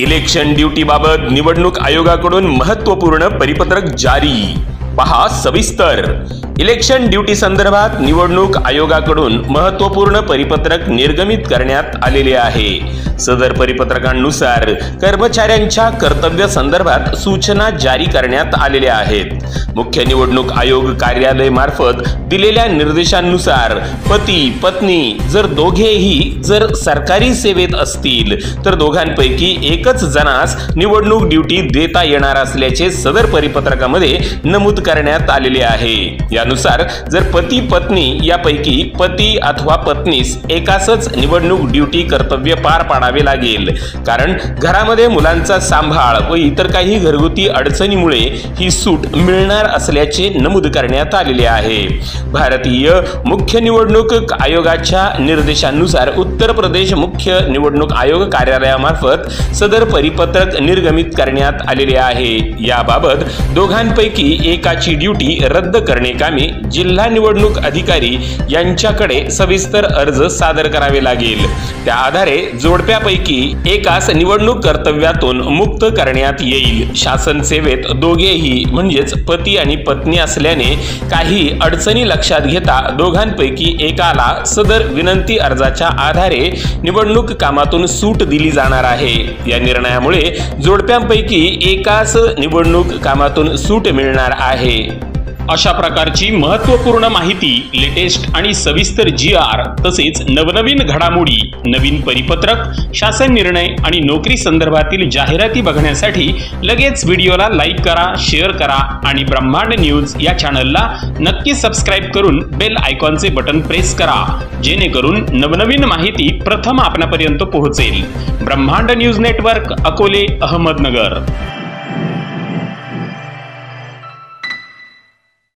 Election ड्युटीबाबत निवडणूक आयोगाकडून महत्त्वपूर्ण परिपत्रक जारी। पहा सविस्तर। इलेक्शन ड्युटी संदर्भात निवडणूक आयोगाकडून महत्त्वपूर्ण परिपत्रक निर्गमित करण्यात आलेले आहे। सदर परिपत्रकानुसार कर्मचाऱ्यांच्या कर्तव्य संदर्भात सूचना जारी करण्यात आलेल्या आहेत। मुख्य निवडणूक आयोग कार्यालय मार्फत दिलेल्या निर्देशांनुसार पती पत्नी जर दोघेही सरकारी सेवेत असतील तर दोघांपैकी एकच जणास निवडणूक ड्युटी देता येणार असल्याचे सदर परिपत्रकामध्ये नमूद करण्यात आलेले आहे। यानुसार जर पती पत्नी यापैकी पती अथवा पत्नीस एकासच निवडणूक ड्युटी कर्तव्य पार पाडावे लागेल, कारण घरामध्ये मुलांचा सांभाळ व इतर काही घरगुती अडचणीमुळे ही सूट मिळणार असल्याचे नमूद करण्यात आलेले आहे। भारतीय मुख्य निवडणूक आयोगाच्या निर्देशानुसार उत्तर प्रदेश मुख्य निवडणूक आयोग कार्यालयामार्फत सदर परिपत्रक निर्गमित करण्यात आलेले आहे। याबाबत दोघांपैकी एकाची ड्युटी रद्द करण्याकामी जिल्हा निवडणूक अधिकारी यांच्याकडे सविस्तर अर्ज सादर करावे लागेल। त्या आधारे जोडप्यापैकी एकास निवडणूक कर्तव्यातून मुक्त करण्यात येईल। शासन सेवेत दोघेही म्हणजेच पती आणि पत्नी असल्याने काही अडचणी लक्षात घेता दोघांपैकी एकाला सदर विनंती अर्जाच्या आधारे निवडणूक कामातून सूट दिली जाणार आहे। या निर्णयामुळे जोडप्यांपैकी एकास निवडणूक कामातून सूट मिळणार आहे। अशा प्रकारची महत्त्वपूर्ण माहिती, लेटेस्ट आणि सविस्तर GR तसेच नवनवीन घडामोडी, नवीन परिपत्रक, शासन निर्णय आणि नोकरी संदर्भातील जाहिराती बघण्यासाठी लगेच व्हिडिओला लाईक करा, शेअर करा आणि ब्रह्मांड न्यूज या चॅनलला नक्की सबस्क्राइब करून बेल आयकॉनचे बटन प्रेस करा, जेणेकरून नवनवीन माहिती प्रथम आपणापर्यंत पोहोचेल। ब्रह्मांड न्यूज नेटवर्क, अकोले, अहमदनगर।